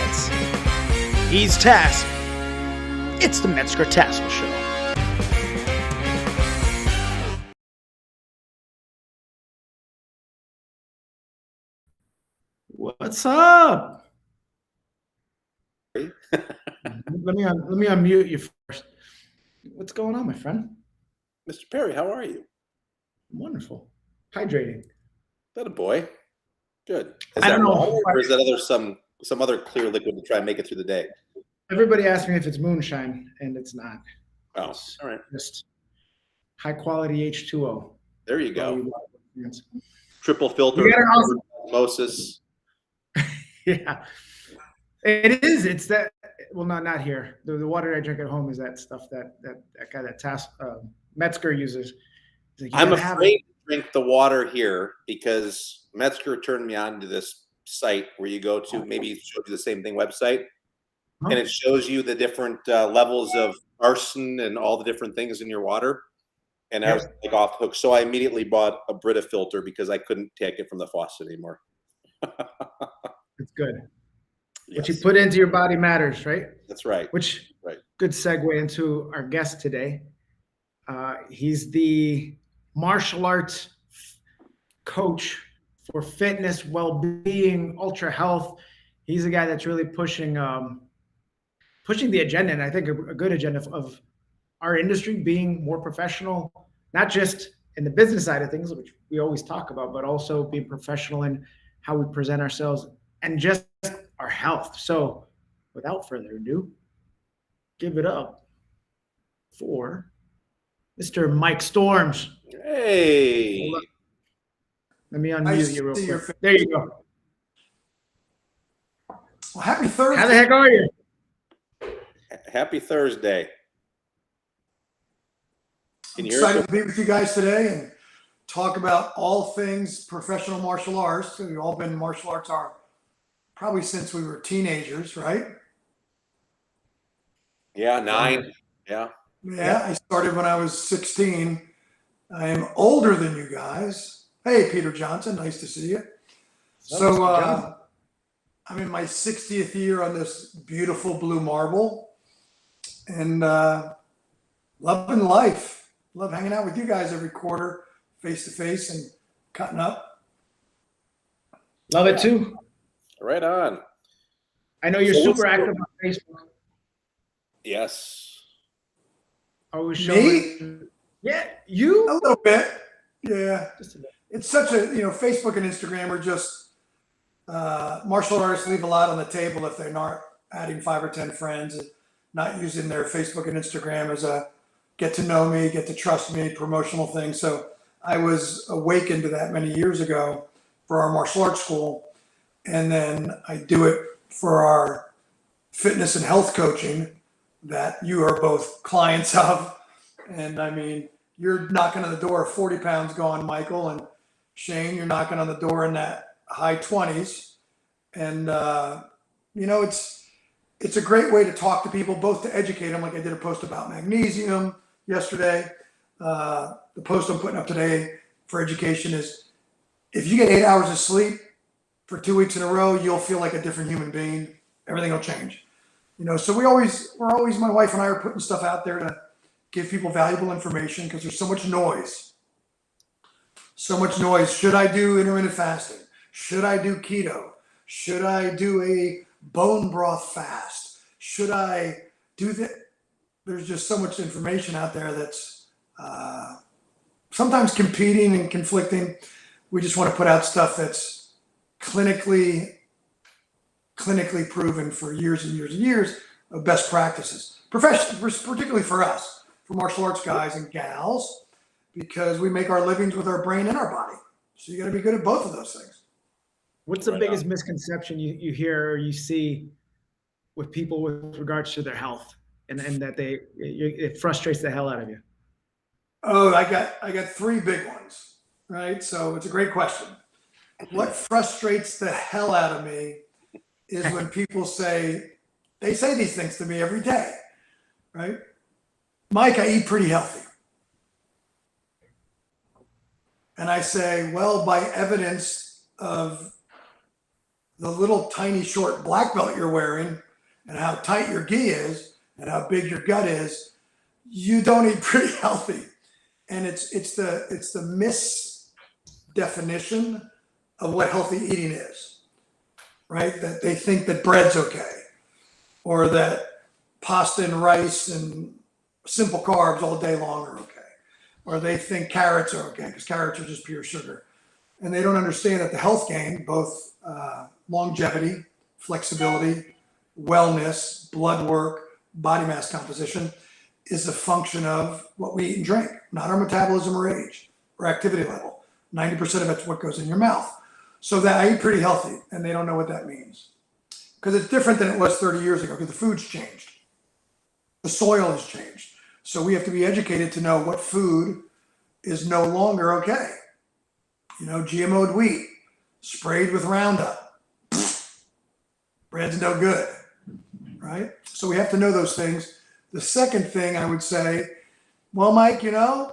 gets. He's Tass. It's the Metzger Tassoul Show. What's up? let me unmute you first. What's going on, my friend? Mr. Perry, how are you? Wonderful. Hydrating. That a boy. Good. Is I that don't know. water, or is that some other clear liquid to try and make it through the day? Everybody asks me if it's moonshine, and it's not. Oh, It's all right. just high quality H2O. There you go. Yes. Triple filter. Osmosis. Yeah. It is. It's that. Well, not here. The water I drink at home is that stuff that guy that Metzger uses. Like, I'm afraid to drink the water here because Metzger turned me on to this site where you go to, maybe it showed you the same thing website, and it shows you the different levels of arson and all the different things in your water. And I was like off the hook. So I immediately bought a Brita filter because I couldn't take it from the faucet anymore. It's good. Yes. What you put into your body matters, right? That's right. Which good segue into our guest today. He's the martial arts coach for fitness, well-being, ultra health. He's a guy that's really pushing the agenda, and I think a good agenda of our industry being more professional, not just in the business side of things, which we always talk about, but also being professional in how we present ourselves and just our health. So without further ado, give it up for Mr. Mike Storms. Hey. Let me unmute you real quick. There you go. Well, happy Thursday. How the heck are you? Happy Thursday. I'm excited to be with you guys today and talk about all things professional martial arts. We've all been martial arts probably since we were teenagers, right? Yeah, 9. Yeah. Yeah, I started when I was 16. I am older than you guys. Hey, Peter Johnson, nice to see you. So I'm in my 60th year on this beautiful blue marble and loving life. Love hanging out with you guys every quarter, face to face and cutting up. Love it too. Right on. I know you're super active on Facebook. Yes. Always showing. Me? Yeah, you? A little bit. Yeah. Just a bit. It's such a, Facebook and Instagram are just, martial artists leave a lot on the table if they're not adding 5 or 10 friends and not using their Facebook and Instagram as a get to know me, get to trust me, promotional thing. So I was awakened to that many years ago for our martial arts school. And then I do it for our fitness and health coaching that you are both clients of. And I mean, you're knocking on the door of 40 pounds gone, Michael, and Shane, you're knocking on the door in that high 20s. And, it's a great way to talk to people, both to educate them. Like I did a post about magnesium yesterday. The post I'm putting up today for education is if you get 8 hours of sleep for 2 weeks in a row, you'll feel like a different human being. Everything will change. So we're always, my wife and I are putting stuff out there to give people valuable information because there's so much noise. So much noise. Should I do intermittent fasting? Should I do keto? Should I do a bone broth fast? Should I do that? There's just so much information out there that's sometimes competing and conflicting. We just want to put out stuff that's clinically proven for years and years and years of best practices, particularly for us, for martial arts guys and gals, because we make our livings with our brain and our body. So you got to be good at both of those things. What's the biggest misconception you hear or you see with people with regards to their health and that it frustrates the hell out of you? Oh, I got 3 big ones, right? So it's a great question. What frustrates the hell out of me is when people say these things to me every day, right? Mike, I eat pretty healthy. And I say, well, by evidence of the little tiny short black belt you're wearing and how tight your gi is and how big your gut is, you don't eat pretty healthy. And it's the misdefinition of what healthy eating is, right? That they think that bread's okay, or that pasta and rice and simple carbs all day long are okay, or they think carrots are okay because carrots are just pure sugar. And they don't understand that the health game, both longevity, flexibility, wellness, blood work, body mass composition, is a function of what we eat and drink, not our metabolism or age or activity level. 90% of it's what goes in your mouth. So that I eat pretty healthy, and they don't know what that means. Because it's different than it was 30 years ago, because the food's changed. The soil has changed. So we have to be educated to know what food is no longer okay. You know, GMO'd wheat, sprayed with Roundup. Bread's no good, right? So we have to know those things. The second thing I would say, well, Mike, you know,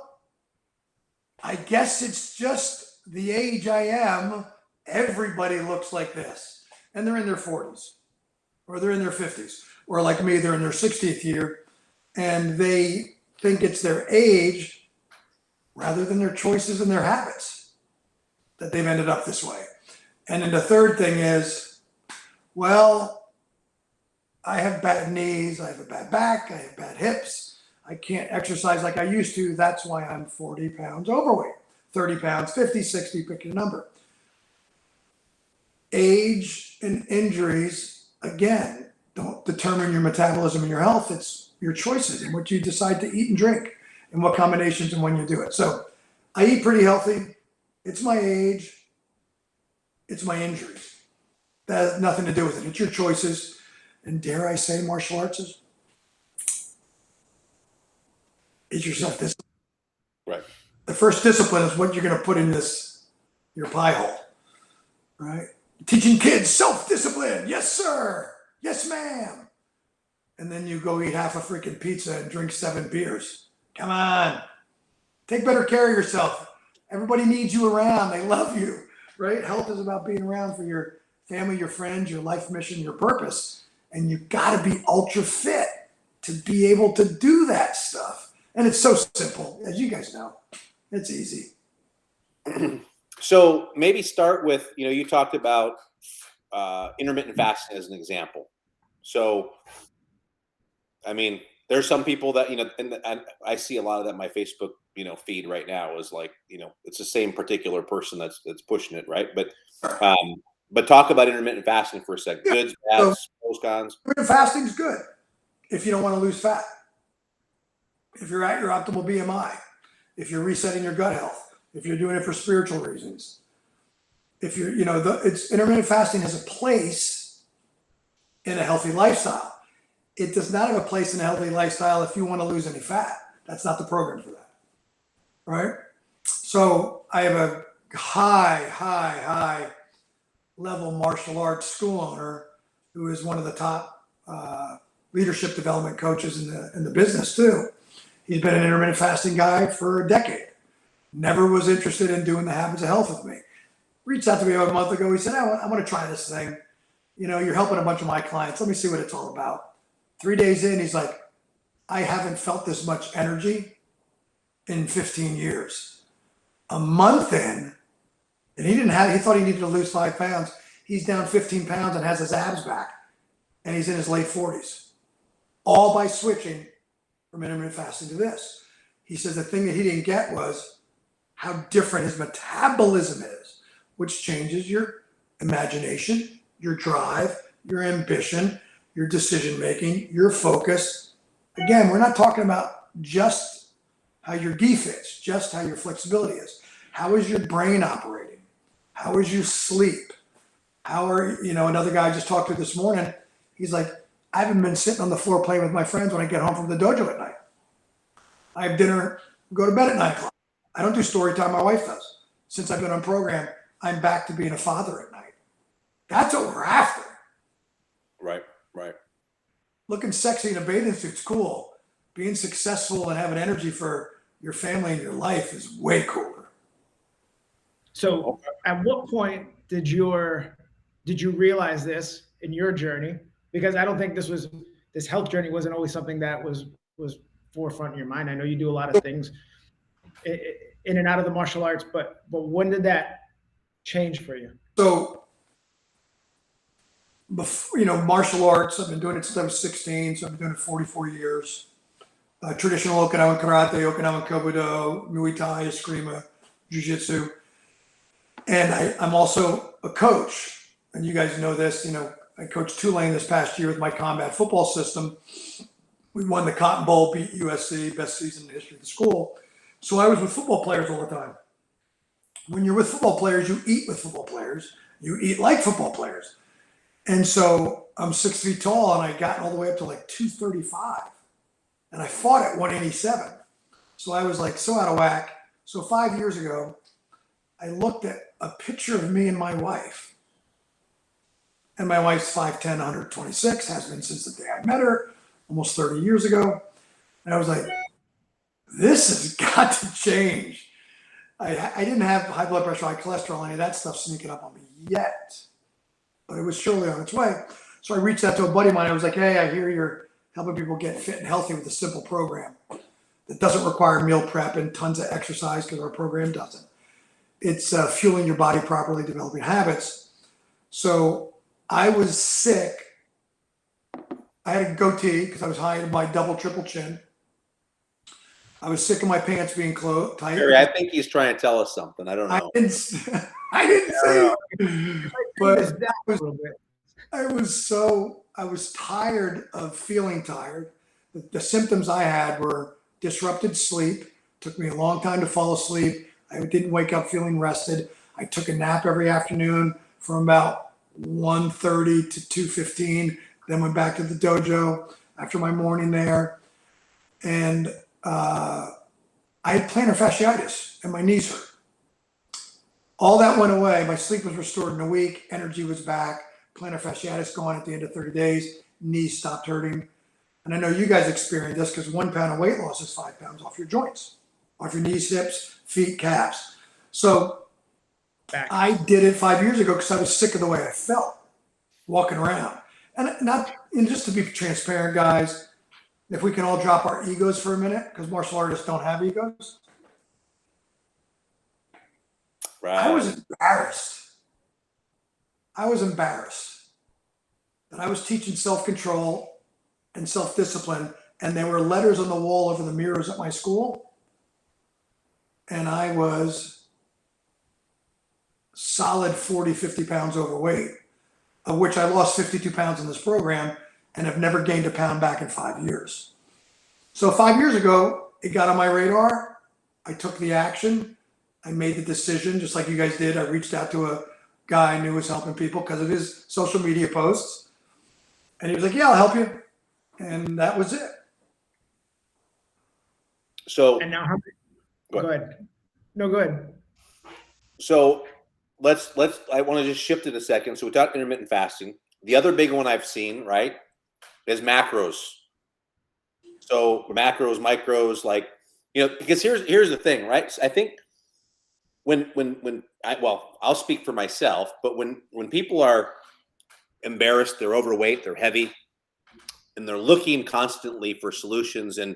I guess it's just the age I am. Everybody looks like this. And they're in their 40s, or they're in their 50s, or like me, they're in their 60th year, and they think it's their age rather than their choices and their habits that they've ended up this way. And then the third thing is, well, I have bad knees, I have a bad back, I have bad hips, I can't exercise like I used to. That's why I'm 40 pounds overweight, 30 pounds, 50, 60, pick your number. Age and injuries, again, don't determine your metabolism and your health. It's your choices and what you decide to eat and drink and what combinations and when you do it. So I eat pretty healthy. It's my age. It's my injuries. That has nothing to do with it. It's your choices. And dare I say, martial arts is your self-discipline. Right. The first discipline is what you're going to put in your pie hole, right? Teaching kids self-discipline. Yes, sir. Yes, ma'am. And then you go eat half a freaking pizza and drink 7 beers. Come on. Take better care of yourself. Everybody needs you around. They love you, right? Health is about being around for your family, your friends, your life mission, your purpose. And you got to be ultra fit to be able to do that stuff. And it's so simple, as you guys know. It's easy. So maybe start with, you talked about intermittent fasting as an example. So, I mean, there's some people that, and I see a lot of that in my Facebook, feed right now is like, it's the same particular person that's pushing it, right? But talk about intermittent fasting for a second. Yeah. Goods, bads, pros, cons. Intermittent fasting is good if you don't want to lose fat. If you're at your optimal BMI, if you're resetting your gut health, if you're doing it for spiritual reasons, if you're, it's intermittent fasting has a place in a healthy lifestyle. It does not have a place in a healthy lifestyle if you want to lose any fat. That's not the program for that, right? So I have a high level martial arts school owner who is one of the top leadership development coaches in the business too. He's been an intermittent fasting guy for a decade. Never was interested in doing the habits of health with me. Reached out to me about a month ago. He said, I want to try this thing. You're helping a bunch of my clients. Let me see what it's all about. 3 days in, he's like, I haven't felt this much energy in 15 years. A month in, and he thought he needed to lose 5 pounds. He's down 15 pounds and has his abs back. And he's in his late 40s. All by switching from intermittent fasting to this. He says the thing that he didn't get was how different his metabolism is, which changes your imagination, your drive, your ambition, your decision-making, your focus. Again, we're not talking about just how your gi fits, just how your flexibility is. How is your brain operating? How is your sleep? How are, another guy I just talked to this morning, he's like, I haven't been sitting on the floor playing with my friends when I get home from the dojo at night. I have dinner, go to bed at 9 o'clock. I don't do story time, my wife does. Since I've been on program, I'm back to being a father at night. That's what we're after. Right. Looking sexy in a bathing suit's cool. Being successful and having energy for your family and your life is way cooler. So at what point did your did you realize this in your journey? Because I don't think this health journey wasn't always something that was forefront in your mind. I know you do a lot of things in and out of the martial arts, but when did that change for you? So, before, martial arts, I've been doing it since I was 16, so I've been doing it 44 years. Traditional Okinawan karate, Okinawan kobudo, Muay Thai, Eskrima, Jiu-Jitsu. And I'm also a coach. And you guys know this, I coached Tulane this past year with my combat football system. We won the Cotton Bowl, beat USC, best season in the history of the school. So I was with football players all the time. When you're with football players, you eat with football players. You eat like football players. And so I'm 6 feet tall, and I got all the way up to like 235. And I fought at 187. So I was like so out of whack. So 5 years ago, I looked at a picture of me and my wife. And my wife's 5'10", 126, has been since the day I met her, almost 30 years ago. And I was like, this has got to change. I didn't have high blood pressure, high cholesterol, any of that stuff sneaking up on me yet. But it was surely on its way. So I reached out to a buddy of mine. I was like, hey, I hear you're helping people get fit and healthy with a simple program that doesn't require meal prep and tons of exercise, because our program doesn't. It's fueling your body properly, developing habits. So I was sick. I had a goatee because I was high in my double, triple chin. I was sick of my pants being tight. Perri, I think he's trying to tell us something. I don't know. I didn't say it. But I was tired of feeling tired. The symptoms I had were disrupted sleep. Took me a long time to fall asleep. I didn't wake up feeling rested. I took a nap every afternoon from about 1:30 to 2:15. Then went back to the dojo after my morning there. And I had plantar fasciitis and my knees hurt. All that went away. My sleep was restored in a week. Energy was back. Plantar fasciitis gone at the end of 30 days. Knees stopped hurting. And I know you guys experienced this, because 1 pound of weight loss is 5 pounds off your joints, off your knees, hips, feet, calves. So I did it 5 years ago because I was sick of the way I felt walking around. And just to be transparent, guys, if we can all drop our egos for a minute, because martial artists don't have egos. Right. I was embarrassed that I was teaching self-control and self-discipline, and there were letters on the wall over the mirrors at my school, and I was solid 40, 50 pounds overweight, of which I lost 52 pounds in this program and have never gained a pound back in 5 years. So 5 years ago, it got on my radar. I took the action. I made the decision, just like you guys did. I reached out to a guy I knew was helping people because of his social media posts. And he was like, yeah, I'll help you. And that was it. So, And now, go ahead. No, go ahead. So I want to just shift it a second. So we talked intermittent fasting. The other big one I've seen, right, is macros. So macros, micros, like, because here's the thing, right? I think I'll speak for myself, but when people are embarrassed, they're overweight, they're heavy, and they're looking constantly for solutions, and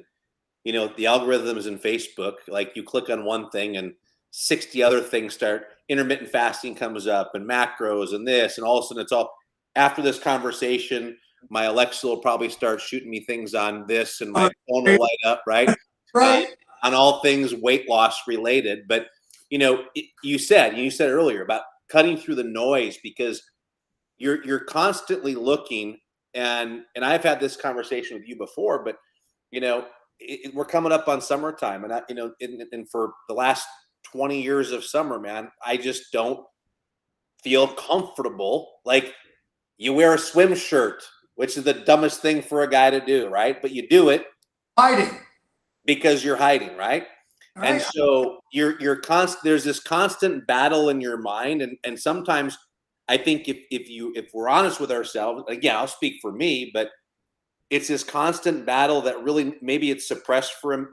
the algorithms in Facebook, like you click on one thing and 60 other things start, intermittent fasting comes up and macros and this, and all of a sudden it's all, after this conversation, my Alexa will probably start shooting me things on this, and my phone will light up, right? Right. On all things weight loss related. But you said earlier about cutting through the noise, because you're constantly looking, and I've had this conversation with you before, but we're coming up on summertime, and and for the last 20 years of summer, man, I just don't feel comfortable. Like, you wear a swim shirt, which is the dumbest thing for a guy to do, right? But you do it Hiding. because you're hiding, right? Right. And so you're constant. There's this constant battle in your mind, and sometimes I think if we're honest with ourselves, again, I'll speak for me, but it's this constant battle that really, maybe it's suppressed for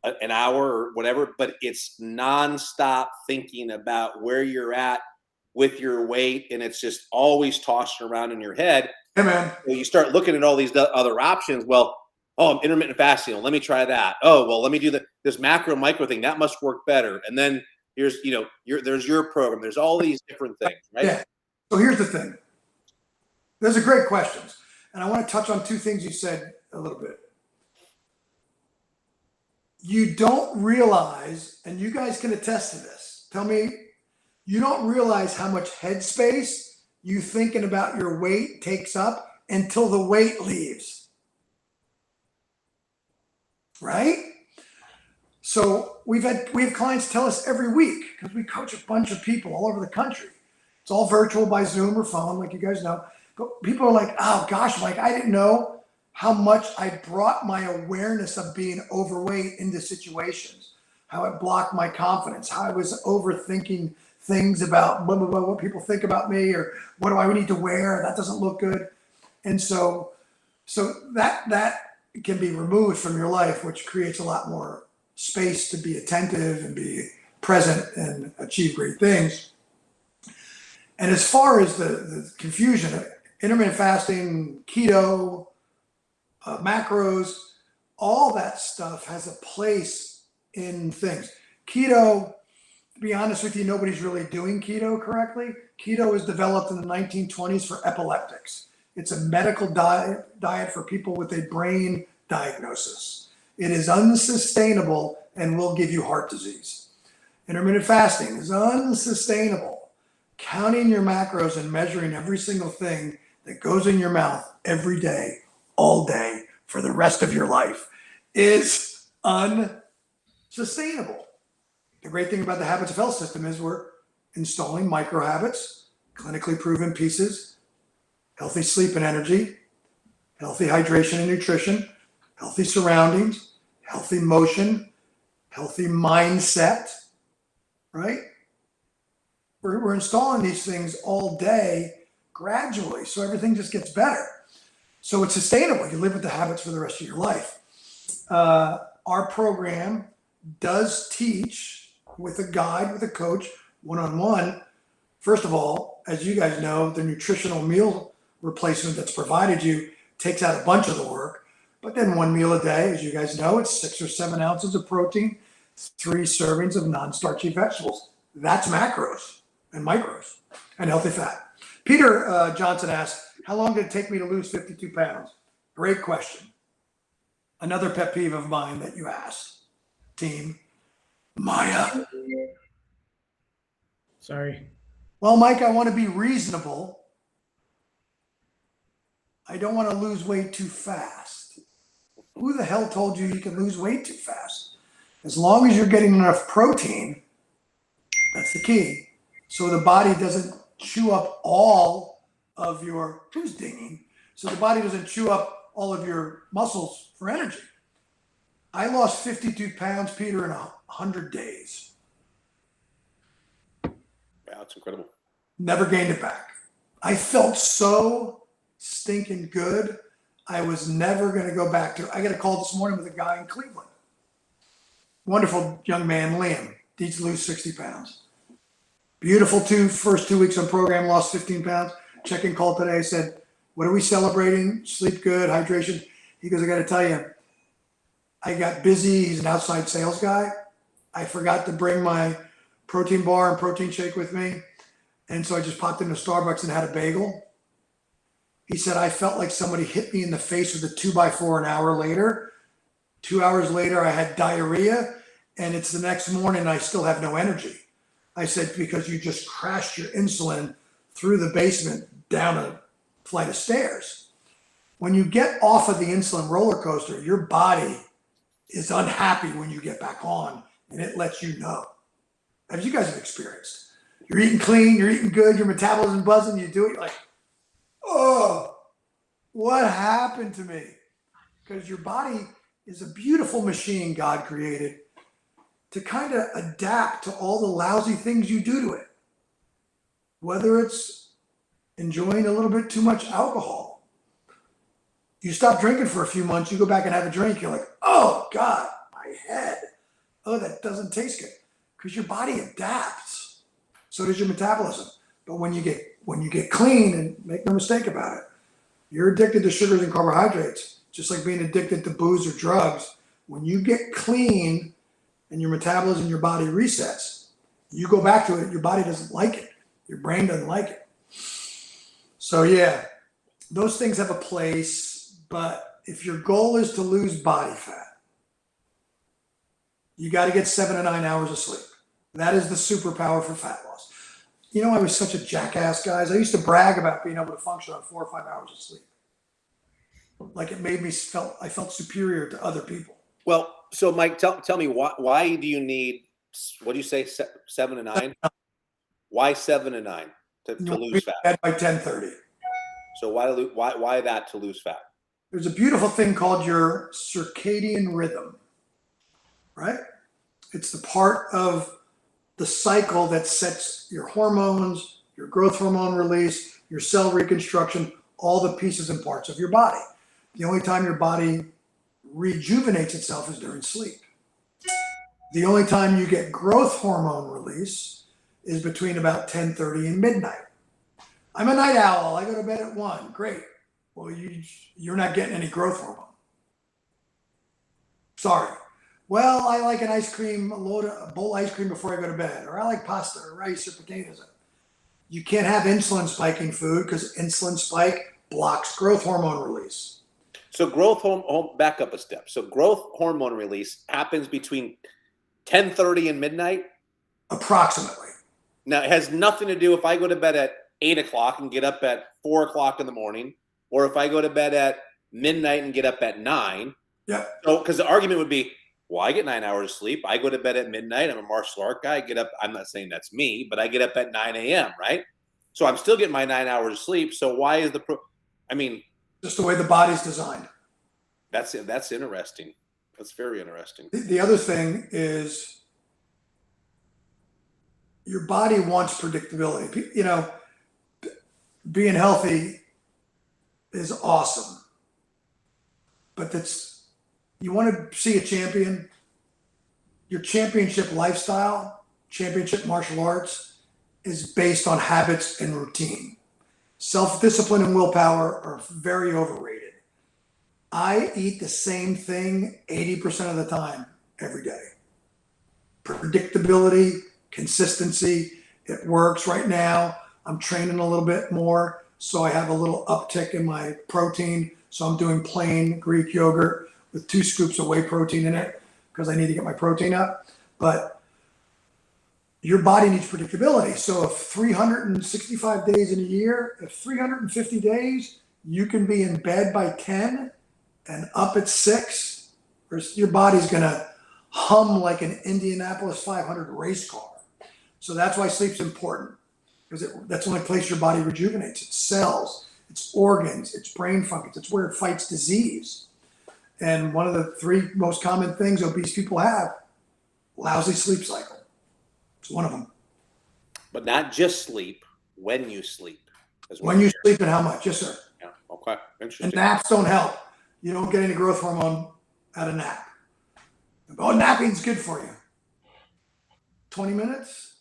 an hour or whatever, but it's nonstop thinking about where you're at with your weight and it's just always tossing around in your head. Hey, man. So you start looking at all these other options. Well, oh, I'm intermittent fasting. Well, let me try that. Oh, well, let me do this macro micro thing. That must work better. And then here's, there's your program. There's all these different things, right? Yeah. So here's the thing. Those are great questions. And I want to touch on two things you said a little bit. You don't realize, and you guys can attest to this. Tell me, you don't realize how much headspace you thinking about your weight takes up until the weight leaves. Right? So we have clients tell us every week, because we coach a bunch of people all over the country. It's all virtual by Zoom or phone, like you guys know. But people are like, oh gosh, Mike, I didn't know how much I brought my awareness of being overweight into situations, how it blocked my confidence, how I was overthinking things about blah, blah, blah, what people think about me, or what do I need to wear? That doesn't look good. And so that can be removed from your life, which creates a lot more space to be attentive and be present and achieve great things. And as far as the confusion, intermittent fasting, keto, macros, all that stuff has a place in things. Keto, to be honest with you, nobody's really doing keto correctly. Keto was developed in the 1920s for epileptics. It's a medical diet for people with a brain diagnosis. It is unsustainable and will give you heart disease. Intermittent fasting is unsustainable. Counting your macros and measuring every single thing that goes in your mouth every day, all day, for the rest of your life is unsustainable. The great thing about the Habits of Health system is we're installing micro habits, clinically proven pieces, healthy sleep and energy, healthy hydration and nutrition, healthy surroundings, healthy motion, healthy mindset, right? We're installing these things all day gradually, so everything just gets better. So it's sustainable. You live with the habits for the rest of your life. Our program does teach with a guide, with a coach, one-on-one. First of all, as you guys know, the nutritional meal replacement that's provided you takes out a bunch of the work. But then one meal a day, as you guys know, it's 6 or 7 ounces of protein, 3 servings of non-starchy vegetables. That's macros and micros and healthy fat. Peter Johnson asked, how long did it take me to lose 52 pounds? Great question. Another pet peeve of mine that you asked, team. Maya. Sorry. Well, Mike, I want to be reasonable. I don't want to lose weight too fast. Who the hell told you can lose weight too fast? As long as you're getting enough protein, that's the key. So the body doesn't chew up all of your, who's dinging? So the body doesn't chew up all of your muscles for energy. I lost 52 pounds, Peter, in 100 days. Wow, that's incredible. Never gained it back. I felt so stinking good. I was never going to go back to it. I got a call this morning with a guy in Cleveland. Wonderful young man, Liam, needs to lose 60 pounds. Beautiful first 2 weeks on program, lost 15 pounds. Check-in call today, said, what are we celebrating? Sleep good, hydration. He goes, I got to tell you, I got busy. He's an outside sales guy. I forgot to bring my protein bar and protein shake with me. And so I just popped into Starbucks and had a bagel. He said, I felt like somebody hit me in the face with a 2x4 an hour later. 2 hours later, I had diarrhea, and it's the next morning, I still have no energy. I said, because you just crashed your insulin through the basement down a flight of stairs. When you get off of the insulin roller coaster, your body is unhappy when you get back on, and it lets you know. As you guys have experienced. You're eating clean, you're eating good, your metabolism buzzing, you do it, you're like, oh, what happened to me? Because your body is a beautiful machine God created to kind of adapt to all the lousy things you do to it. Whether it's enjoying a little bit too much alcohol. You stop drinking for a few months, you go back and have a drink, you're like, oh God, my head. Oh, that doesn't taste good. Because your body adapts. So does your metabolism. But when you get clean, and make no mistake about it, you're addicted to sugars and carbohydrates, just like being addicted to booze or drugs. When you get clean and your metabolism, your body resets, you go back to it, your body doesn't like it. Your brain doesn't like it. So yeah, those things have a place, but if your goal is to lose body fat, you got to get 7 to 9 hours of sleep. That is the superpower for fat loss. You know, I was such a jackass, guys. I used to brag about being able to function on 4 or 5 hours of sleep. Like it made me I felt superior to other people. Well, so Mike, tell me why do you need, what do you say, 7 to 9? Why 7 to 9 to lose fat? By 10:30. So why that to lose fat? There's a beautiful thing called your circadian rhythm, right? It's the part of the cycle that sets your hormones, your growth hormone release, your cell reconstruction, all the pieces and parts of your body. The only time your body rejuvenates itself is during sleep. The only time you get growth hormone release is between about 10:30 and midnight. I'm a night owl. I go to bed at 1. Great. Well, you're not getting any growth hormone. Sorry. Well, I like an ice cream, a bowl of ice cream before I go to bed, or I like pasta or rice or potatoes. You can't have insulin spiking food because insulin spike blocks growth hormone release. So growth hormone, back up a step. So growth hormone release happens between 10:30 and midnight? Approximately. Now, it has nothing to do if I go to bed at 8 o'clock and get up at 4 o'clock in the morning, or if I go to bed at midnight and get up at 9. Yeah. So, because the argument would be, well, I get 9 hours of sleep. I go to bed at midnight. I'm a martial art guy. I get up. I'm not saying that's me, but I get up at 9 a.m., right? So I'm still getting my 9 hours of sleep. So why is just the way the body's designed. That's interesting. That's very interesting. The other thing is your body wants predictability. You know, being healthy is awesome, but you want to see a champion. Your championship lifestyle, championship martial arts is based on habits and routine. Self-discipline and willpower are very overrated. I eat the same thing 80% of the time, every day. Predictability, consistency, it works. Right now, I'm training a little bit more, so I have a little uptick in my protein. So I'm doing plain Greek yogurt with 2 scoops of whey protein in it because I need to get my protein up. But your body needs predictability. So if 365 days in a year, if 350 days, you can be in bed by 10 and up at 6, or your body's gonna hum like an Indianapolis 500 race car. So that's why sleep's important, because that's the only place your body rejuvenates. Its cells, its organs, its brain functions. It's where it fights disease. And one of the 3 most common things obese people have, lousy sleep cycle. It's one of them. But not just sleep, when you sleep as well. When you sleep and how much? Yes, sir. Yeah. Okay. Interesting. And naps don't help. You don't get any growth hormone out of nap. Oh, napping's good for you. 20 minutes.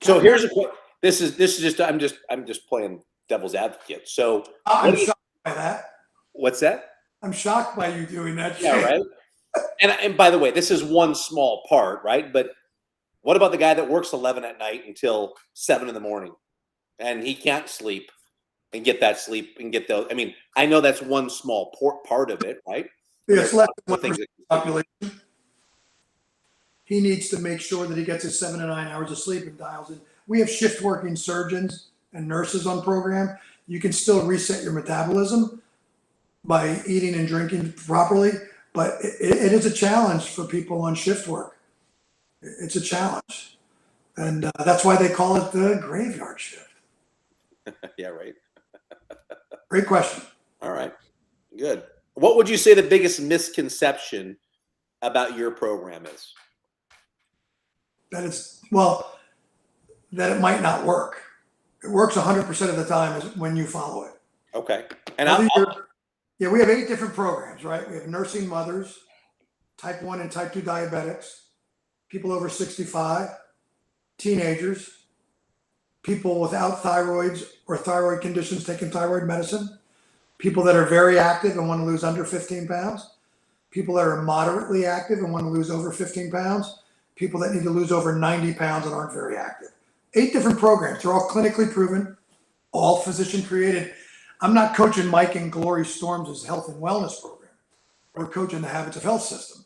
So here's a question. This is just I'm just playing devil's advocate. So I'm shocked by that. What's that? I'm shocked by you doing that. Yeah, right. And by the way, this is one small part, right? But what about the guy that works 11 at night until 7 in the morning, and he can't sleep and get that sleep and get those? I mean, I know that's one small part of it, right? Yeah, it's less than 1% of the population. He needs to make sure that he gets his 7 to 9 hours of sleep and dials in. We have shift working surgeons and nurses on program. You can still reset your metabolism by eating and drinking properly, but it is a challenge for people on shift work. It's a challenge. And that's why they call it the graveyard shift. Yeah, right. Great question. All right. Good. What would you say the biggest misconception about your program is? That it might not work. It works 100% of the time when you follow it. Okay. And yeah, we have 8 different programs, right? We have nursing mothers, type 1 and type 2 diabetics, people over 65, teenagers, people without thyroids or thyroid conditions taking thyroid medicine, people that are very active and want to lose under 15 pounds, people that are moderately active and want to lose over 15 pounds, people that need to lose over 90 pounds and aren't very active. 8 different programs. They're all clinically proven, all physician created. I'm not coaching Mike and Glory Storms' health and wellness program. We're coaching the Habits of Health system.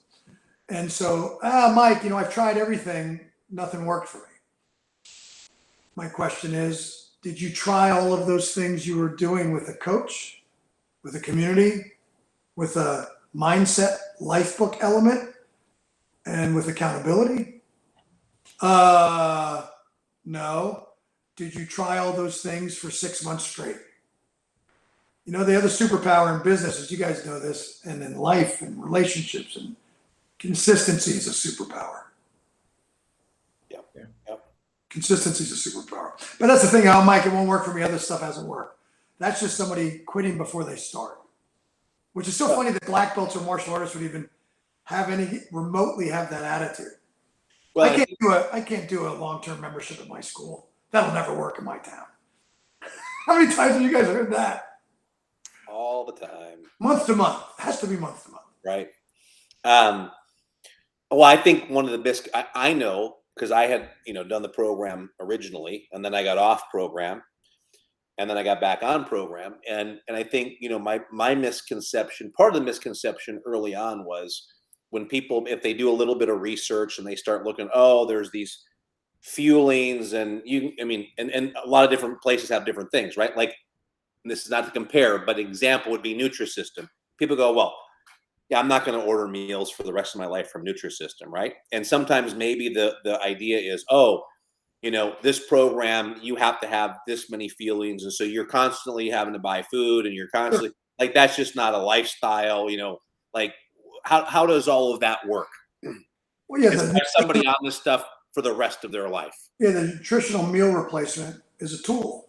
And so, Mike, I've tried everything. Nothing worked for me. My question is, did you try all of those things you were doing with a coach, with a community, with a mindset life book element, and with accountability? No. Did you try all those things for 6 months straight? The other superpower in business, as you guys know this, and in life and relationships, and consistency is a superpower. Yep. Consistency is a superpower. But that's the thing, Mike, it won't work for me. Other stuff hasn't worked. That's just somebody quitting before they start. Which is so funny that black belts or martial artists would even remotely have that attitude. Well, I can't do a long-term membership at my school. That'll never work in my town. How many times have you guys heard that? All the time. Month to month. It has to be month to month. Right. Well, I think one of the best, I know, because I had, done the program originally, and then I got off program, and then I got back on program. And I think, my misconception, part of the misconception early on was when people, if they do a little bit of research and they start looking, there's these fuelings and and a lot of different places have different things, right? Like, this is not to compare, but example would be Nutrisystem. People go, well, yeah, I'm not going to order meals for the rest of my life from Nutrisystem, right? And sometimes maybe the idea is, this program, you have to have this many feelings. And so you're constantly having to buy food and you're constantly like, that's just not a lifestyle, like how does all of that work? Well, yeah, have somebody on this stuff for the rest of their life. Yeah, the nutritional meal replacement is a tool.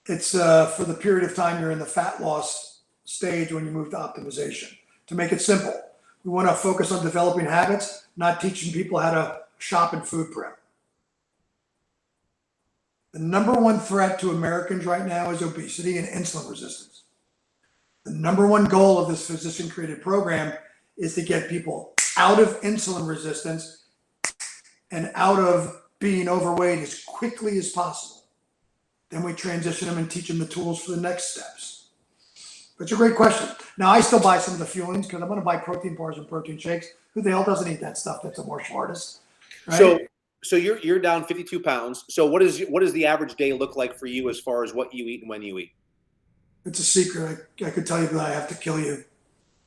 It's for the period of time you're in the fat loss stage when you move to optimization. To make it simple, we want to focus on developing habits, not teaching people how to shop and food prep. The number one threat to Americans right now is obesity and insulin resistance. The number one goal of this physician-created program is to get people out of insulin resistance and out of being overweight as quickly as possible. Then we transition them and teach them the tools for the next steps. But it's a great question. Now, I still buy some of the fuelings because I'm going to buy protein bars and protein shakes. Who the hell doesn't eat that stuff that's a martial artist? Right? So you're down 52 pounds. So what does the average day look like for you as far as what you eat and when you eat? It's a secret. I could tell you, but I have to kill you.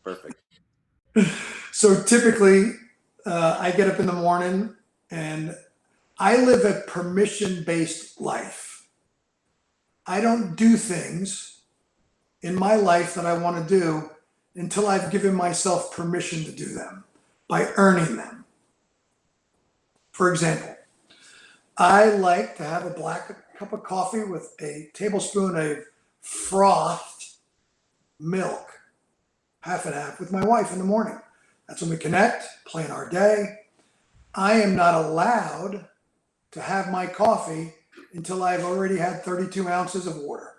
Perfect. So typically, I get up in the morning and I live a permission-based life. I don't do things in my life that I want to do until I've given myself permission to do them by earning them. For example, I like to have a black cup of coffee with a tablespoon of frothed milk, half and half, with my wife in the morning. That's when we connect, plan our day. I am not allowed to have my coffee until I've already had 32 ounces of water.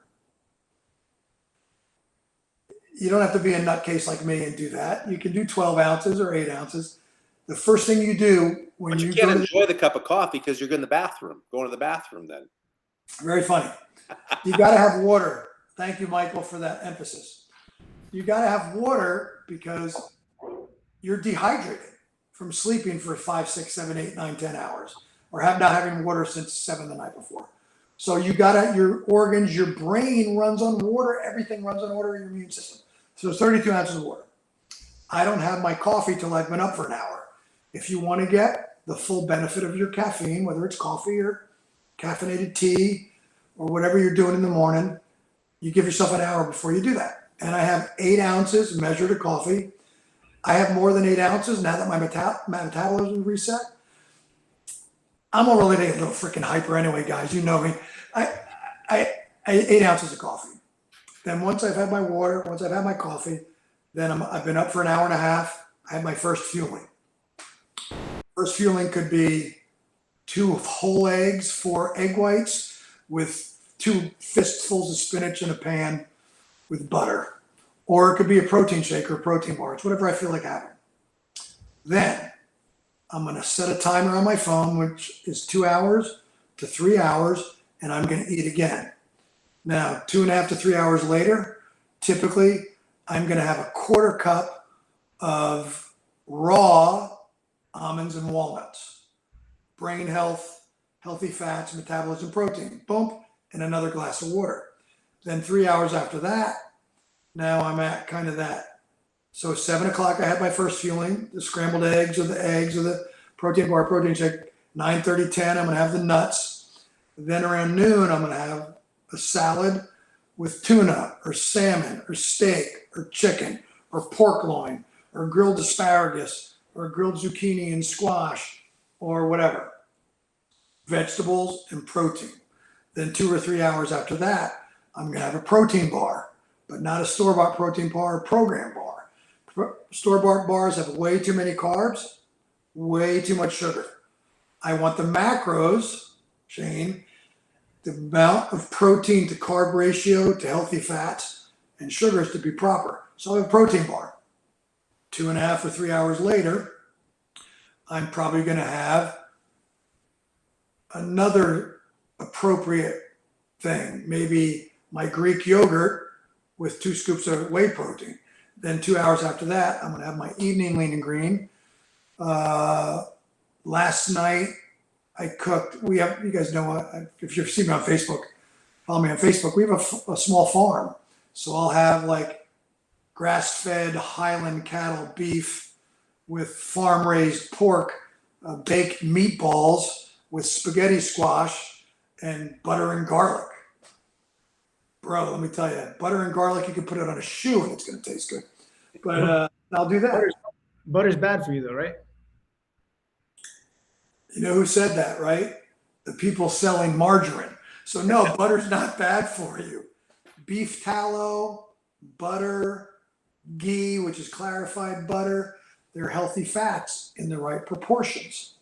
You don't have to be a nutcase like me and do that. You can do 12 ounces or 8 ounces. The first thing you do when you can't enjoy the cup of coffee because you're going to the bathroom then. Very funny. You got to have water. Thank you, Michael, for that emphasis. You got to have water because you're dehydrated from sleeping for 5, 6, 7, 8, 9, 10 hours. Or not having water since 7 the night before. So your organs, your brain runs on water, everything runs on water in your immune system. So it's 32 ounces of water. I don't have my coffee till I've been up for an hour. If you want to get the full benefit of your caffeine, whether it's coffee or caffeinated tea or whatever you're doing in the morning, you give yourself an hour before you do that. And I have 8 ounces measured of coffee. I have more than 8 ounces now that my metabolism is reset. I'm already a little freaking hyper anyway, guys. You know me. I 8 ounces of coffee. Then once I've had my water, once I've had my coffee, then I've been up for an hour and a half. I have my first fueling. First fueling could be 2 whole eggs, 4 egg whites with 2 fistfuls of spinach in a pan with butter. Or it could be a protein shake or a protein bar. It's whatever I feel like having. Then I'm going to set a timer on my phone, which is 2 hours to 3 hours, and I'm going to eat again. Now, 2.5 to 3 hours later, typically I'm going to have a quarter cup of raw almonds and walnuts. Brain health, healthy fats, metabolism, protein. Boom, and another glass of water. Then 3 hours after that, now I'm at kind of that. So 7 o'clock, I had my first fueling, the scrambled eggs or the protein bar, protein shake. 9:30, 10, I'm going to have the nuts. Then around noon, I'm going to have a salad with tuna or salmon or steak or chicken or pork loin or grilled asparagus or grilled zucchini and squash or whatever. Vegetables and protein. Then 2 or 3 hours after that, I'm going to have a protein bar, but not a store-bought protein bar, a program bar. Store-bought bars have way too many carbs, way too much sugar. I want the macros, Shane, the amount of protein to carb ratio to healthy fats and sugars to be proper. So I have a protein bar. 2.5 or 3 hours later, I'm probably going to have another appropriate thing, maybe my Greek yogurt with 2 scoops of whey protein. Then 2 hours after that, I'm going to have my evening lean and green. Last night I cooked. We have, you guys know, if you've seen me on Facebook, follow me on Facebook. We have a small farm, so I'll have like grass-fed Highland cattle beef with farm-raised pork, baked meatballs with spaghetti squash and butter and garlic. Bro, let me tell you, butter and garlic, you can put it on a shoe and it's going to taste good. But I'll do that. Butter's bad for you though, right? You know who said that, right? The people selling margarine. So no, butter's not bad for you. Beef tallow, butter, ghee, which is clarified butter, they're healthy fats in the right proportions.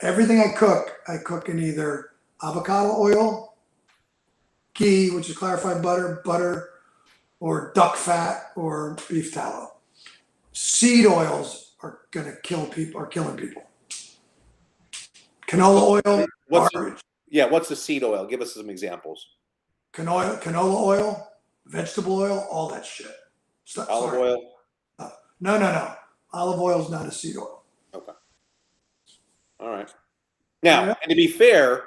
Everything I cook in either avocado oil, ghee, which is clarified butter, or duck fat, or beef tallow. Seed oils are gonna kill people, are killing people. Canola oil, what's the seed oil? Give us some examples. Canola oil, vegetable oil, all that shit. Olive oil? No. Olive oil is not a seed oil. Okay. All right. Now, and to be fair,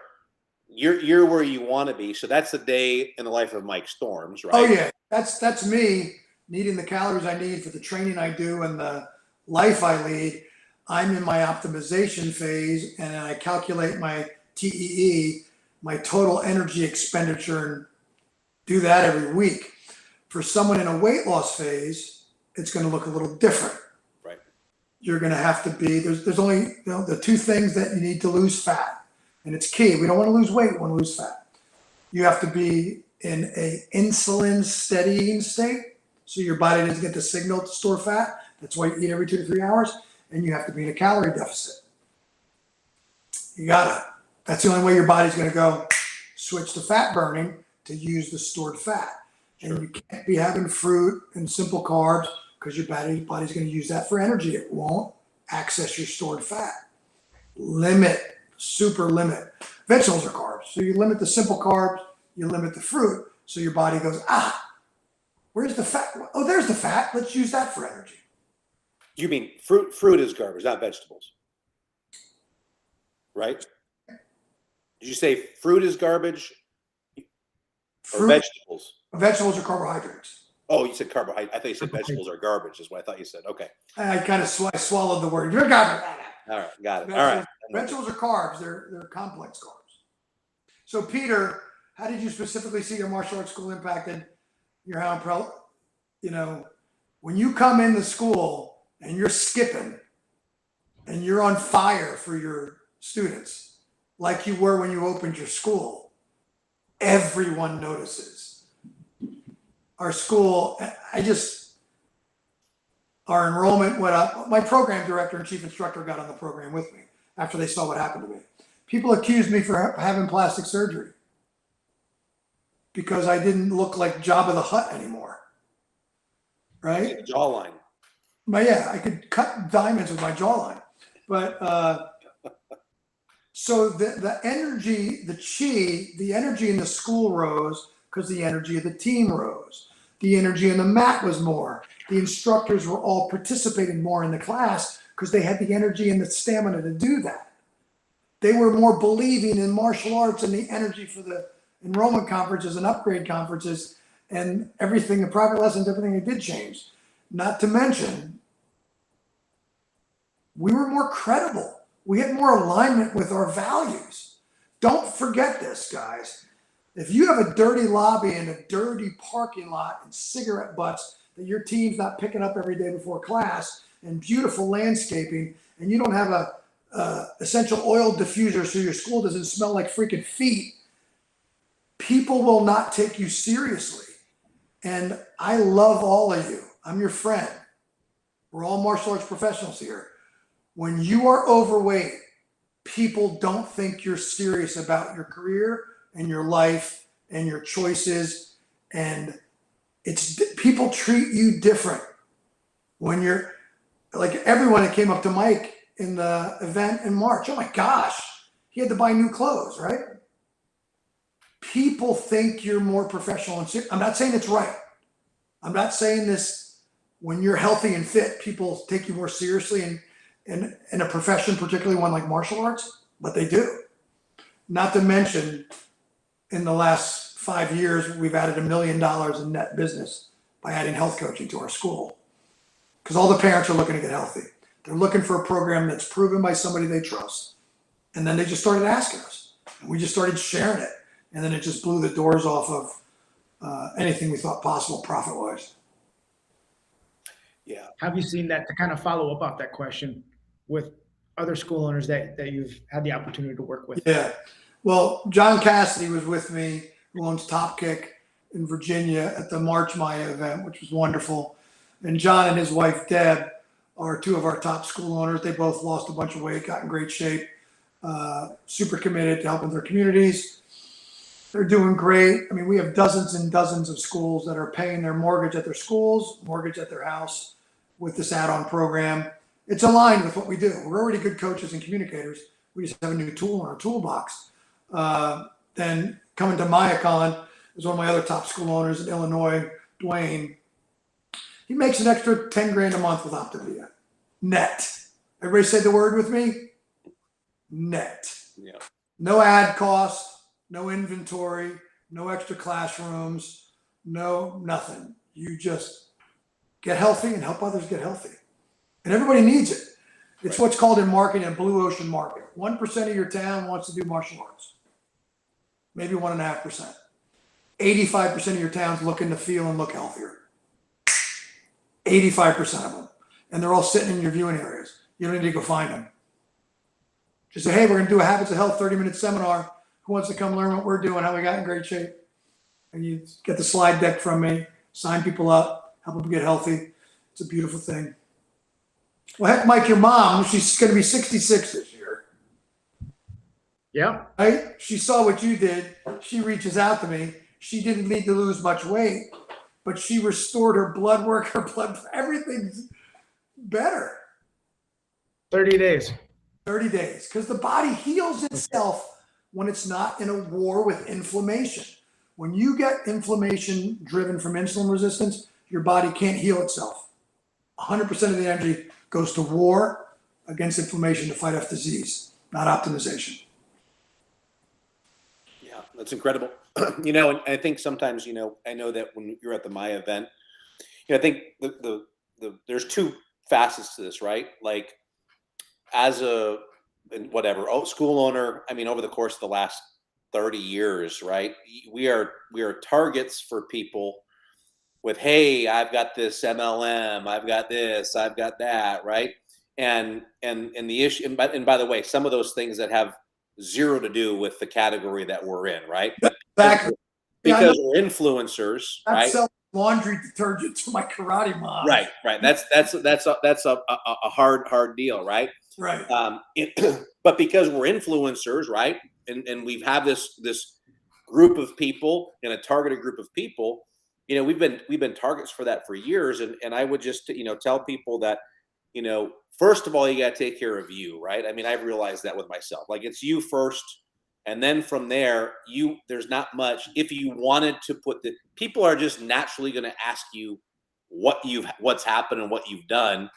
you're where you want to be. So that's the day in the life of Mike Storms, right? Oh yeah, that's me needing the calories I need for the training I do and the life I lead. I'm in my optimization phase, and I calculate my TEE, my total energy expenditure, and do that every week. For someone in a weight loss phase, it's going to look a little different. Right. You're going to have to be, there's only the 2 things that you need to lose fat, and it's key. We don't want to lose weight, we want to lose fat. You have to be in a insulin steadying state, so your body doesn't get the signal to store fat. That's why you eat every 2 to 3 hours. And you have to be in a calorie deficit. That's the only way your body's going to go switch to fat burning to use the stored fat. Sure. And you can't be having fruit and simple carbs because your body's going to use that for energy. It won't access your stored fat. Super limit. Vegetables are carbs. So you limit the simple carbs, you limit the fruit. So your body goes, where's the fat? Oh, there's the fat. Let's use that for energy. You mean fruit is garbage, not vegetables, right? Did you say fruit is garbage or vegetables? Vegetables are carbohydrates. Oh, you said carbohydrate. I thought you said vegetables are garbage is what I thought you said. Okay. I kind of swallowed the word. You're garbage. All right, got it. All right. Vegetables are carbs. They're complex carbs. So Peter, how did you specifically see your martial arts school impacted your Hound Pro? When you come into school and you're skipping and you're on fire for your students, like you were when you opened your school, everyone notices. Our school, our enrollment went up. My program director and chief instructor got on the program with me. after they saw what happened to me. People accused me for having plastic surgery because I didn't look like Jabba the Hutt anymore, right? The jawline. But yeah, I could cut diamonds with my jawline. But so the energy, the chi, the energy in the school rose because the energy of the team rose. The energy in the mat was more. The instructors were all participating more in the class because they had the energy and the stamina to do that. They were more believing in martial arts and the energy for the enrollment conferences and upgrade conferences and everything, the private lessons, everything they did change. Not to mention, we were more credible. We had more alignment with our values. Don't forget this, guys. If you have a dirty lobby and a dirty parking lot and cigarette butts that your team's not picking up every day before class and beautiful landscaping, and you don't have a essential oil diffuser so your school doesn't smell like freaking feet, people will not take you seriously. And I love all of you. I'm your friend. We're all martial arts professionals here. When you are overweight, people don't think you're serious about your career and your life and your choices. And it's people treat you different when you're like everyone that came up to Mike in the event in March. Oh my gosh, he had to buy new clothes, right? People think you're more professional and serious. I'm not saying it's right. I'm not saying this. When you're healthy and fit, people take you more seriously in a profession, particularly one like martial arts, but they do. Not to mention, in the last 5 years, we've added $1 million in net business by adding health coaching to our school. Because all the parents are looking to get healthy. They're looking for a program that's proven by somebody they trust. And then they just started asking us. And we just started sharing it. And then it just blew the doors off of anything we thought possible profit-wise. Yeah. Have you seen that, to kind of follow up off that question, with other school owners that you've had the opportunity to work with? Yeah. Well, John Cassidy was with me, who owns Top Kick in Virginia, at the March Maya event, which was wonderful. And John and his wife, Deb, are two of our top school owners. They both lost a bunch of weight, got in great shape, super committed to helping their communities. They're doing great. I mean, we have dozens and dozens of schools that are paying their mortgage at their schools, mortgage at their house with this add-on program. It's aligned with what we do. We're already good coaches and communicators. We just have a new tool in our toolbox. Then coming to Myacon is one of my other top school owners in Illinois, Dwayne. He makes an extra 10 grand a month with Optavia. Net. Everybody say the word with me? Net. Yeah. No ad cost, no inventory, no extra classrooms, no nothing. You just get healthy and help others get healthy. And everybody needs it. It's what's called in marketing a blue ocean market. 1% of your town wants to do martial arts. Maybe 1.5%. 85% of your town's looking to feel and look healthier. 85% of them. And they're all sitting in your viewing areas. You don't need to go find them. Just say, hey, we're going to do a Habits of Health 30-minute seminar. Who wants to come learn what we're doing, how we got in great shape? And you get the slide deck from me, sign people up, help them get healthy. It's a beautiful thing. Well, heck, Mike, your mom, she's going to be 66 this year. Yeah. Right? She saw what you did. She reaches out to me. She didn't need to lose much weight, but she restored her blood work, her blood, everything's better. 30 days. 30 days. Because the body heals itself when it's not in a war with inflammation. When you get inflammation driven from insulin resistance, your body can't heal itself. 100% of the energy goes to war against inflammation to fight off disease, not optimization. Yeah, that's incredible. You know, and I think sometimes, you know, I know that when you're at the Maya event, you know, I think there's two facets to this, right? Like, as a school owner, I mean, over the course of the last 30 years, right? We are targets for people with, hey, I've got this MLM, I've got this, I've got that, right? And the issue, and by the way, some of those things that have zero to do with the category that we're in, right? Exactly. Because we're influencers, I right? sell laundry detergent to my karate mom. Right. That's a hard deal, right? Right. But because we're influencers, right? And we've had this group of people and a targeted group of people, we've been targets for that for years. And I would just, tell people that, first of all, you got to take care of you, right? I mean, I've realized that with myself. Like, it's you first. And then from there, there's not much. If you wanted to people are just naturally going to ask you what's happened and what you've done.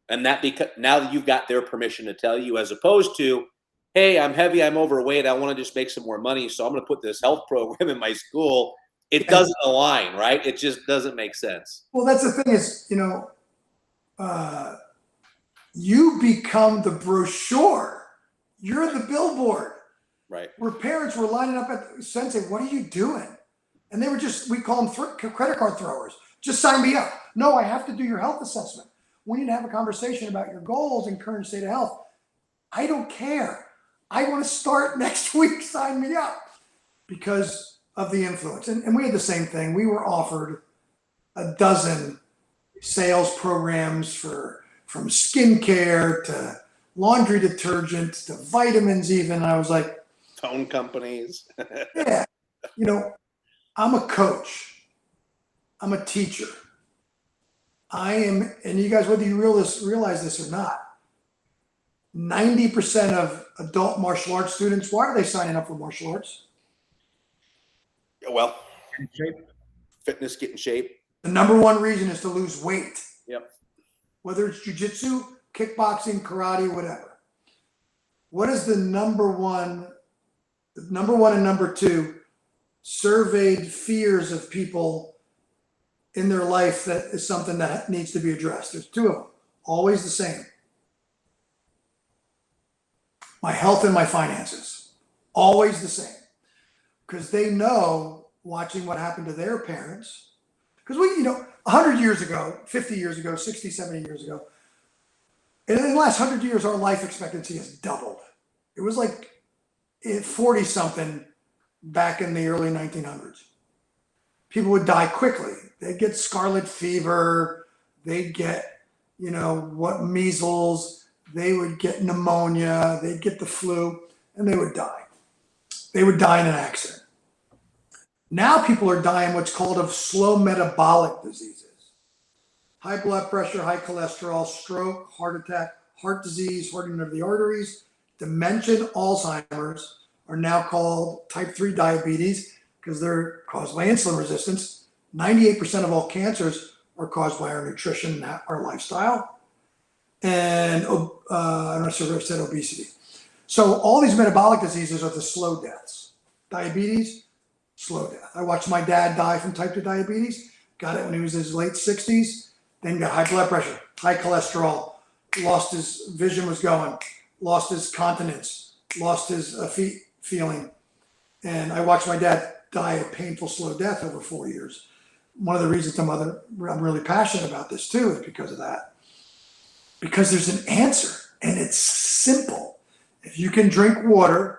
And that, because now that you've got their permission to tell you, as opposed to, hey, I'm heavy, I'm overweight, I want to just make some more money, so I'm going to put this health program in my school. It doesn't align, right? It just doesn't make sense. Well, that's the thing is, you become the brochure. You're the billboard. Right. Where parents were lining up at Sensei, what are you doing? And they were we call them credit card throwers. Just sign me up. No, I have to do your health assessment. We need to have a conversation about your goals and current state of health. I don't care. I want to start next week. Sign me up, because of the influence. And we had the same thing. We were offered a dozen sales programs from skincare to laundry detergent to vitamins even. And I was like, phone companies. Yeah. I'm a coach. I'm a teacher. I am, and you guys, whether you realize this or not, 90% of adult martial arts students, why are they signing up for martial arts? Well, fitness, get in shape. The number one reason is to lose weight. Yep. Whether it's jujitsu, kickboxing, karate, whatever. What is the number one and number two surveyed fears of people in their life that is something that needs to be addressed? There's two of them, always the same. My health and my finances, always the same. Because they know, watching what happened to their parents, because 100 years ago, 50 years ago, 60, 70 years ago, and in the last 100 years, our life expectancy has doubled. It was like 40 something back in the early 1900s. People would die quickly. They'd get scarlet fever. They'd get, measles. They would get pneumonia. They'd get the flu, and they would die. They would die in an accident. Now people are dying what's called of slow metabolic diseases. High blood pressure, high cholesterol, stroke, heart attack, heart disease, hardening of the arteries, dementia, Alzheimer's are now called type 3 diabetes because they're caused by insulin resistance. 98% of all cancers are caused by our nutrition, our lifestyle, and I'm not sure if I said obesity. So all these metabolic diseases are the slow deaths. Diabetes, slow death. I watched my dad die from type 2 diabetes, got it when he was in his late 60s, then got high blood pressure, high cholesterol, lost his vision was going, lost his continence, lost his feet feeling. And I watched my dad die a painful, slow death over 4 years. One of the reasons I'm really passionate about this too is because of that. Because there's an answer, and it's simple. If you can drink water,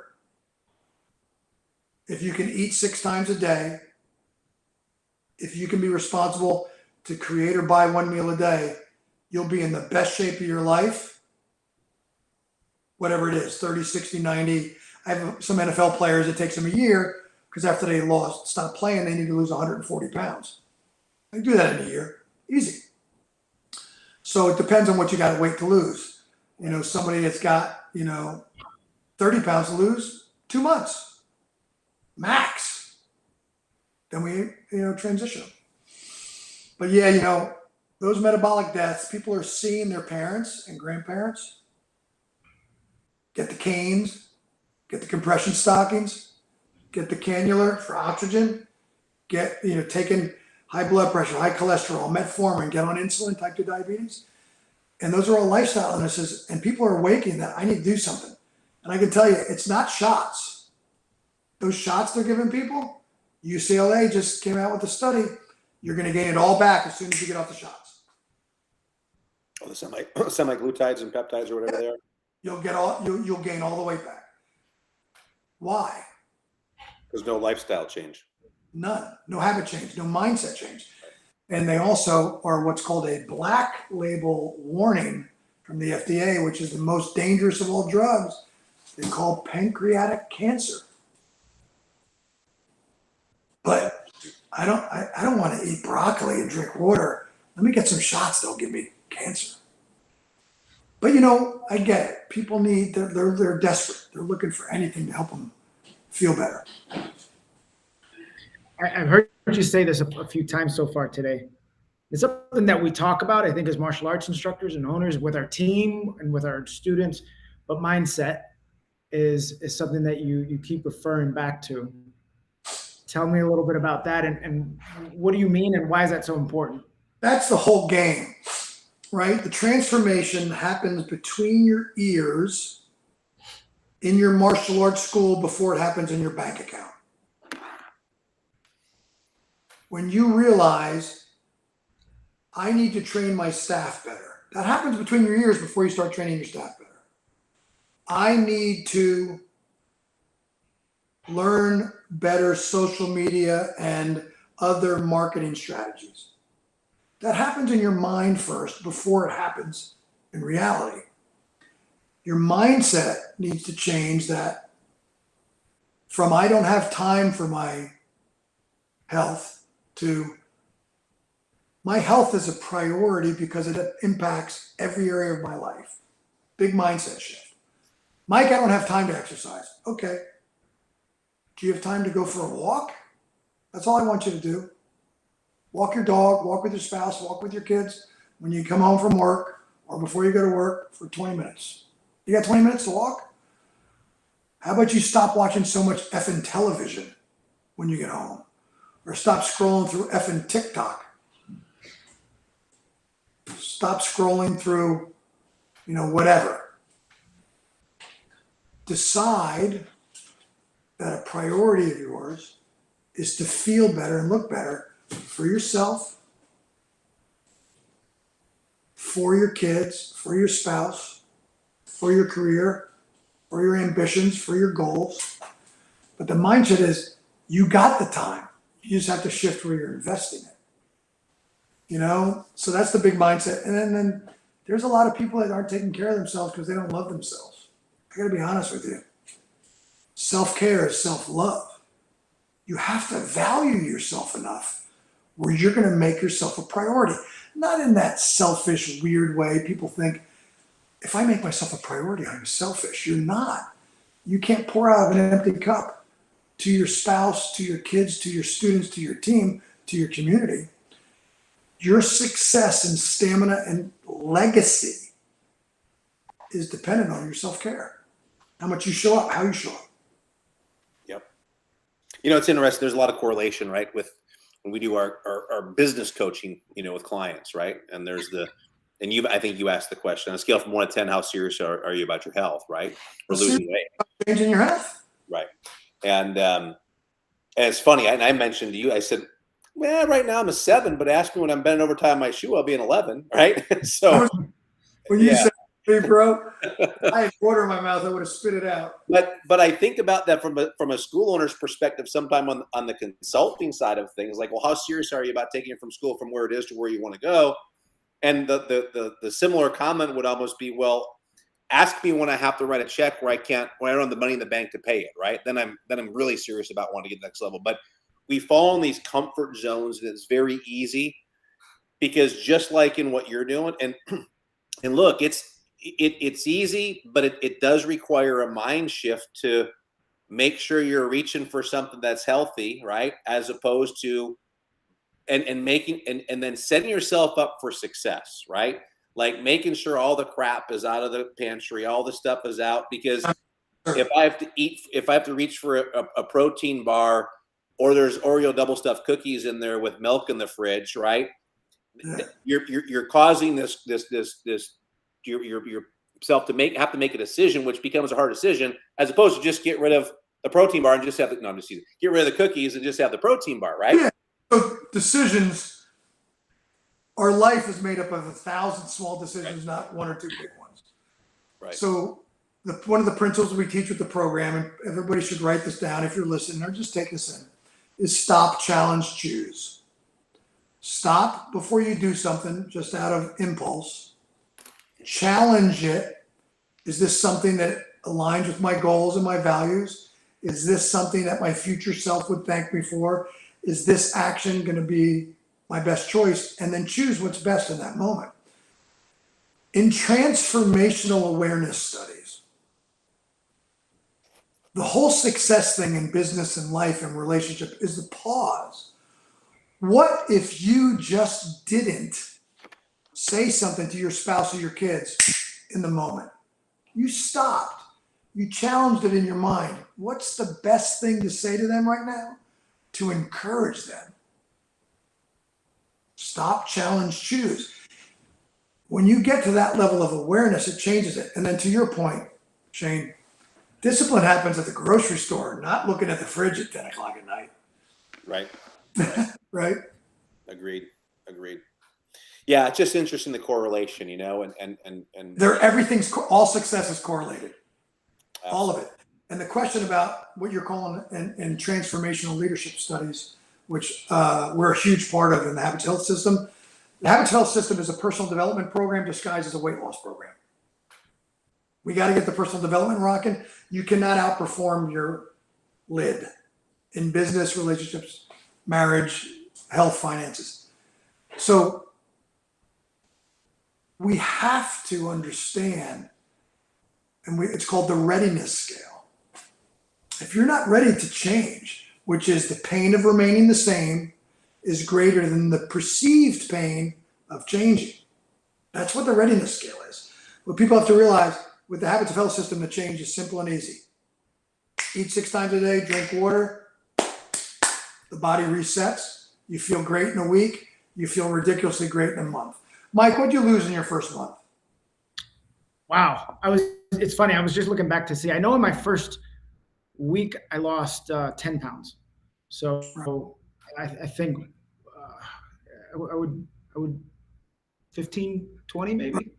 if you can eat 6 times a day, if you can be responsible to create or buy 1 meal a day, you'll be in the best shape of your life, whatever it is, 30, 60, 90. I have some NFL players, it takes them a year because after they stop playing, they need to lose 140 pounds. They do that in a year, easy. So it depends on what you got to weight to lose. Somebody that's got, 30 pounds to lose, 2 months, max. Then we, transition them. But yeah, those metabolic deaths, people are seeing their parents and grandparents get the canes, get the compression stockings, get the cannula for oxygen, get, taking high blood pressure, high cholesterol, metformin, get on insulin, type 2 diabetes. And those are all lifestyle illnesses. And people are awakening that I need to do something. And I can tell you, it's not shots. Those shots they're giving people, UCLA just came out with a study. You're going to gain it all back as soon as you get off the shots. Oh, the semaglutides and peptides or whatever they are. You'll gain all the weight back. Why? There's no lifestyle change. None. No habit change. No mindset change. And they also are what's called a black label warning from the FDA, which is the most dangerous of all drugs. They call pancreatic cancer. But I don't want to eat broccoli and drink water. Let me get some shots that'll give me cancer. But I get it. People need, they're desperate. They're looking for anything to help them feel better. I've heard you say this a few times so far today. It's something that we talk about, I think, as martial arts instructors and owners with our team and with our students, but mindset is something that you keep referring back to. Tell me a little bit about that, and what do you mean, and why is that so important? That's the whole game, right? The transformation happens between your ears in your martial arts school before it happens in your bank account. When you realize, I need to train my staff better. That happens between your ears before you start training your staff better. I need to learn better social media and other marketing strategies. That happens in your mind first before it happens in reality. Your mindset needs to change that from I don't have time for my health to my health is a priority because it impacts every area of my life. Big mindset shift. Mike, I don't have time to exercise. Okay. Do you have time to go for a walk? That's all I want you to do. Walk your dog, walk with your spouse, walk with your kids when you come home from work or before you go to work for 20 minutes. You got 20 minutes to walk? How about you stop watching so much effing television when you get home? Or stop scrolling through effing TikTok. Stop scrolling through, whatever. Decide that a priority of yours is to feel better and look better for yourself, for your kids, for your spouse, for your career, for your ambitions, for your goals. But the mindset is you got the time. You just have to shift where you're investing it. So that's the big mindset. And then there's a lot of people that aren't taking care of themselves because they don't love themselves. I got to be honest with you. Self-care is self-love. You have to value yourself enough where you're going to make yourself a priority. Not in that selfish, weird way. People think, if I make myself a priority, I'm selfish. You're not. You can't pour out of an empty cup to your spouse, to your kids, to your students, to your team, to your community. Your success and stamina and legacy is dependent on your self-care. How much you show up, how you show up. Yep. It's interesting. There's a lot of correlation, right, with when we do our business coaching, with clients, right? And there's I think you asked the question, on a scale from 1 to 10, how serious are you about your health, right? Or losing weight. Changing your health. Right. And it's funny, and I mentioned to you, I said, well, right now I'm a 7, but ask me when I'm bending over tying my shoe, I'll be an 11, right? So when you said, hey, bro, I had water in my mouth, I would have spit it out. But I think about that from a school owner's perspective, sometime on the consulting side of things, like, well, how serious are you about taking it from school from where it is to where you want to go? And the similar comment would almost be, well, ask me when I have to write a check when I don't have the money in the bank to pay it, right? Then I'm really serious about wanting to get to the next level. But we fall in these comfort zones, and it's very easy because just like in what you're doing, and look, it's easy, but it does require a mind shift to make sure you're reaching for something that's healthy, right? As opposed to and making and then setting yourself up for success, right? Like making sure all the crap is out of the pantry, all the stuff is out, because if I have to reach for a protein bar, or there's Oreo double stuffed cookies in there with milk in the fridge, right? You're causing this yourself to have to make a decision, which becomes a hard decision, as opposed to just get rid of the protein bar and just have get rid of the cookies and just have the protein bar, right? Yeah. So decisions, our life is made up of 1,000 small decisions, not 1 or 2 big ones. Right. So one of the principles we teach with the program, and everybody should write this down if you're listening, or just take this in, is stop, challenge, choose. Stop before you do something just out of impulse. challenge it. Is this something that aligns with my goals and my values? Is this something that my future self would thank me for? Is this action going to be my best choice? And then choose what's best in that moment. In transformational awareness studies, the whole success thing in business and life and relationship is the pause. What if you just didn't say something to your spouse or your kids in the moment? You stopped. You challenged it in your mind. What's the best thing to say to them right now? To encourage them. Stop, challenge, choose. When you get to that level of awareness, it changes it. And then to your point, Shane, discipline happens at the grocery store, not looking at the fridge at 10 o'clock at night. Right. Right? Agreed. Yeah, it's just interesting, the correlation, you know, and all success is correlated. All of it. And the question about what you're calling in transformational leadership studies, which we're a huge part of in the Habits Health System. The Habits Health System is a personal development program disguised as a weight loss program. We got to get the personal development rocking. You cannot outperform your lid in business, relationships, marriage, health, finances. So we have to understand, and it's called the readiness scale. If you're not ready to change, which is the pain of remaining the same is greater than the perceived pain of changing. That's what the readiness scale is. What people have to realize with the Habits of Health System, the change is simple and easy. Eat 6 times a day, drink water, the body resets, you feel great in a week, you feel ridiculously great in a month. Mike, what'd you lose in your first month? Wow. It's funny. I was just looking back to see, I know in my first week, I lost 10 pounds. So I think I would 15, 20 maybe.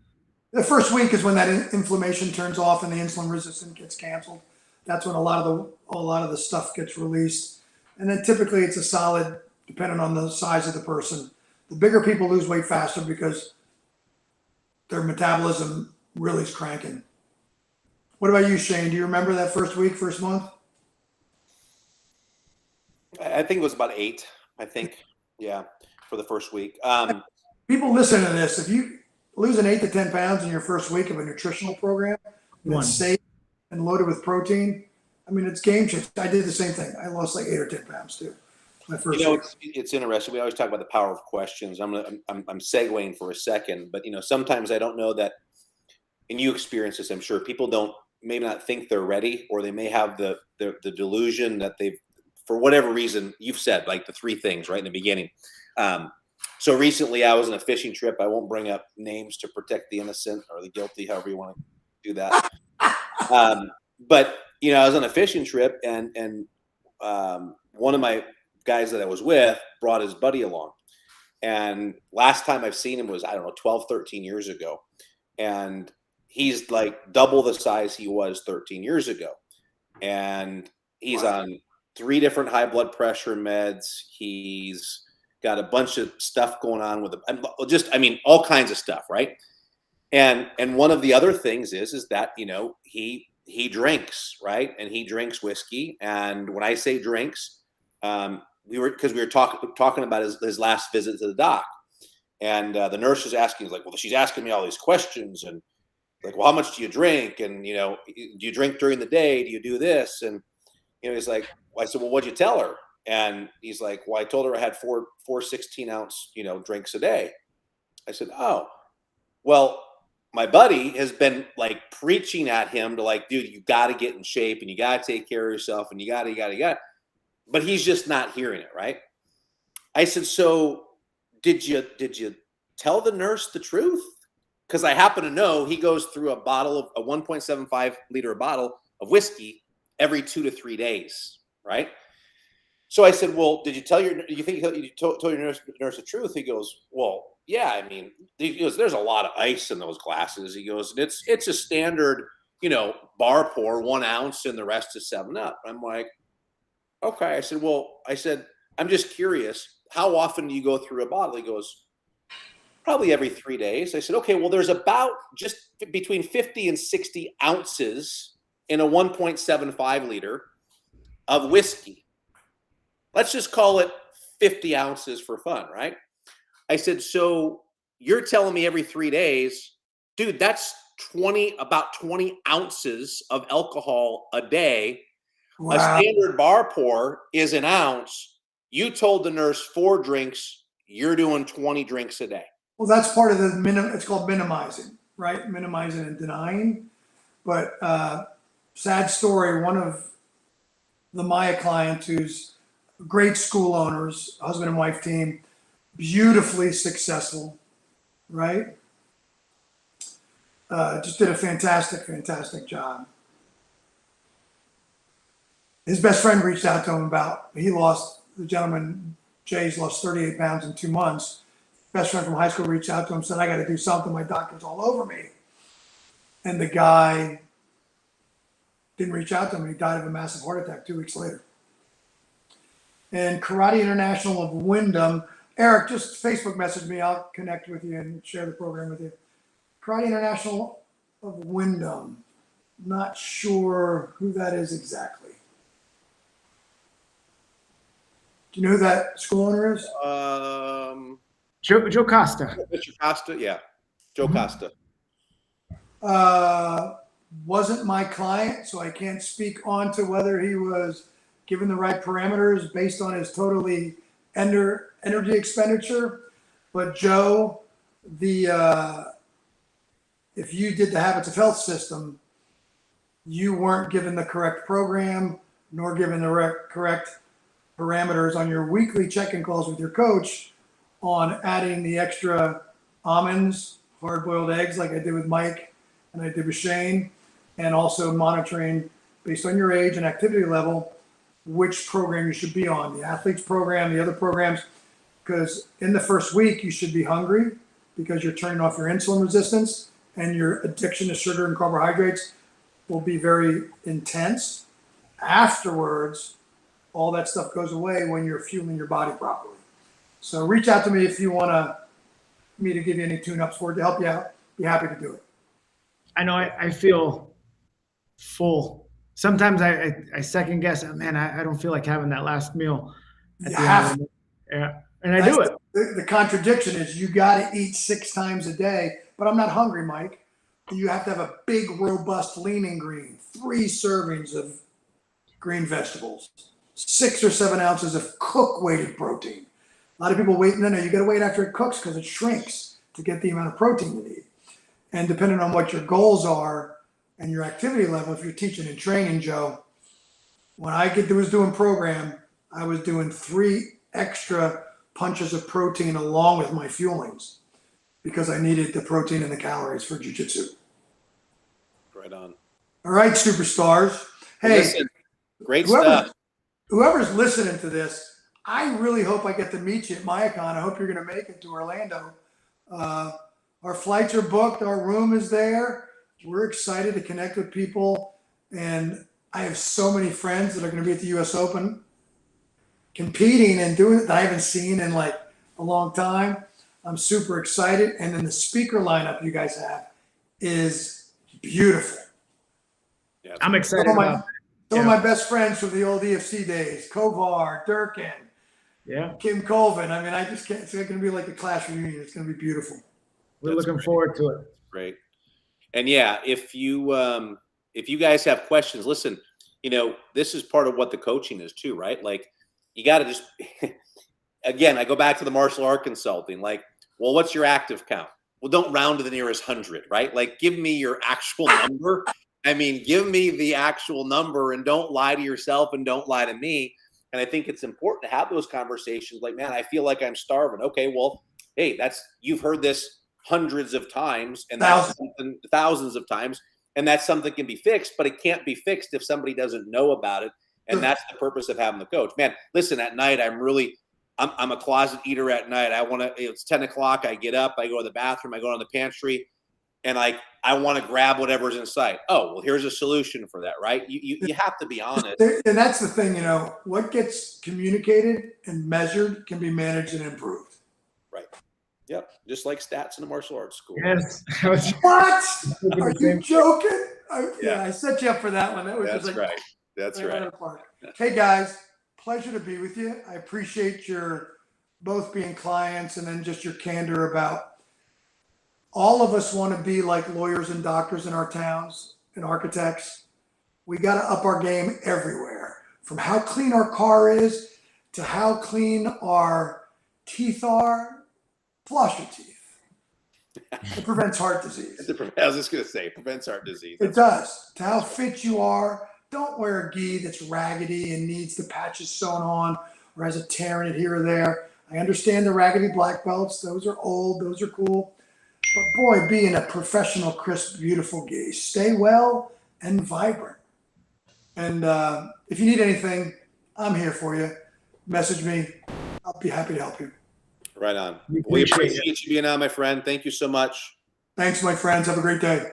The first week is when that inflammation turns off and the insulin resistance gets canceled. That's when a lot of the stuff gets released. And then typically it's a solid, depending on the size of the person. The bigger people lose weight faster because their metabolism really is cranking. What about you, Shane? Do you remember that first week, first month? I think it was about 8, I think. Yeah, for the first week. People listening to this, if you losing 8 to 10 pounds in your first week of a nutritional program that's safe and loaded with protein, I mean, it's game changer. I did the same thing. I lost like 8 or 10 pounds too. My first week. It's interesting. We always talk about the power of questions. I'm segueing for a second, but sometimes I don't know that, and you experience this, I'm sure, people don't maybe not think they're ready, or they may have the delusion that they've, for whatever reason, you've said like the 3 things right in the beginning. So recently I was on a fishing trip. I won't bring up names to protect the innocent or the guilty, however you want to do that. But I was on a fishing trip, and one of my guys that I was with brought his buddy along. And last time I've seen him was, 12, 13 years ago. And he's like double the size he was 13 years ago. And he's on 3 different high blood pressure meds. He's got a bunch of stuff going on with him. All kinds of stuff, right? And one of the other things is that, he drinks, right? And he drinks whiskey. And when I say drinks, we were talking about his last visit to the doc. And the nurse was asking, like, well, she's asking me all these questions, and like, well, how much do you drink? And, do you drink during the day? Do you do this? And, he's like, well, I said, well, what'd you tell her? And he's like, well, I told her I had four 16-ounce, drinks a day. I said, oh, well, my buddy has been like preaching at him to like, dude, you got to get in shape, and you got to take care of yourself, and you got to, but he's just not hearing it. Right. I said, so did you tell the nurse the truth? Because I happen to know he goes through a 1.75 liter bottle of whiskey every 2 to 3 days. Right. So I said, well, did you tell you think you told your nurse the truth? He goes, well, yeah, he goes, there's a lot of ice in those glasses. He goes, and it's a standard, bar pour, 1 ounce, and the rest is 7-Up. I'm like, okay. I said, I'm just curious, how often do you go through a bottle? He goes, Probably every 3 days. I said, okay, well, there's about just between 50 and 60 ounces in a 1.75 liter of whiskey. Let's just call it 50 ounces for fun, right? I said, so you're telling me every 3 days, dude, that's about 20 ounces of alcohol a day. Wow. A standard bar pour is an ounce. You told the nurse 4 drinks, you're doing 20 drinks a day. Well, that's part of the it's called minimizing, right? Minimizing and denying. But sad story, one of the Maya clients who's great school owners, husband and wife team, beautifully successful, right? Just did a fantastic job. His best friend reached out to him the gentleman, Jay's lost 38 pounds in 2 months. Best friend from high school reached out to him, said, I got to do something. My doctor's all over me. And the guy didn't reach out to him. He died of a massive heart attack 2 weeks later. And Karate International of Wyndham, Eric, just Facebook message me. I'll connect with you and share the program with you. Karate International of Wyndham. Not sure who that is exactly. Do you know who that school owner is? Joe Costa. Mr. Costa, yeah. Joe Costa. Wasn't my client, so I can't speak on to whether he was given the right parameters based on his totally energy expenditure. But Joe, if you did the Habits of Health system, you weren't given the correct program, nor given the correct parameters on your weekly check-in calls with your coach on adding the extra almonds, hard-boiled eggs like I did with Mike and I did with Shane, and also monitoring based on your age and activity level which program you should be on, the athletes program, the other programs, because in the first week you should be hungry because you're turning off your insulin resistance and your addiction to sugar and carbohydrates will be very intense. Afterwards, all that stuff goes away when you're fueling your body properly. So reach out to me if you want me to give you any tune-ups for it to help you out. Be happy to do it. I know I feel full. Sometimes I second guess, man, I don't feel like having that last meal. Yeah, and I do it. The contradiction is you got to eat 6 times a day, but I'm not hungry, Mike. You have to have a big, robust, lean green, 3 servings of green vegetables, 6 or 7 ounces of cook-weighted protein. A lot of people wait, no, you got to wait after it cooks because it shrinks to get the amount of protein you need. And depending on what your goals are and your activity level, if you're teaching and training, Joe, when I was doing program, I was doing 3 extra punches of protein along with my fuelings because I needed the protein and the calories for jiu-jitsu. Right on. All right, superstars. Hey, listen, great stuff. Whoever's listening to this, I really hope I get to meet you at MyaCon. I hope you're going to make it to Orlando. Our flights are booked. Our room is there. We're excited to connect with people. And I have so many friends that are going to be at the U.S. Open competing and doing it that I haven't seen in like a long time. I'm super excited. And then the speaker lineup you guys have is beautiful. Yeah, I'm excited Some of my best friends from the old EFC days, Kovar, Durkin, Kim Colvin. I mean, I just can't. It's going to be like a class reunion. It's going to be beautiful. We're looking forward to it. Great. And yeah, if you guys have questions, listen, this is part of what the coaching is too, right? Like you got to just, again, I go back to the martial art consulting, like, well, what's your active count? Well, don't round to the nearest 100, right? Like give me your actual number. I mean, give me the actual number and don't lie to yourself and don't lie to me. And I think it's important to have those conversations like, man, I feel like I'm starving. Okay, well, hey, you've heard this hundreds of times and thousands of times, and that's something that can be fixed, but it can't be fixed if somebody doesn't know about it. And that's the purpose of having the coach. Man, listen, at night, I'm a closet eater at night. It's 10 o'clock. I get up, I go to the bathroom, I go to the pantry, and I want to grab whatever's in sight. Oh, well, here's a solution for that, right? You have to be honest. And that's the thing, what gets communicated and measured can be managed and improved. Right. Yep, just like stats in a martial arts school. Yes. I was What? Are you joking? Yeah. I set you up for that one. That was That's just like, right. That's right out right. of the park. Hey guys, pleasure to be with you. I appreciate your both being clients and then just your candor about all of us want to be like lawyers and doctors in our towns and architects. We got to up our game everywhere, from how clean our car is to how clean our teeth are. Floss your teeth. It prevents heart disease. I was just going to say, it prevents heart disease. It does. To how fit you are. Don't wear a gi that's raggedy and needs the patches sewn on or has a tear in it here or there. I understand the raggedy black belts. Those are old. Those are cool. But boy, being a professional, crisp, beautiful gi. Stay well and vibrant. And if you need anything, I'm here for you. Message me. I'll be happy to help you. Right on. We We appreciate appreciate you being on, my friend. Thank you so much. Thanks, my friends. Have a great day.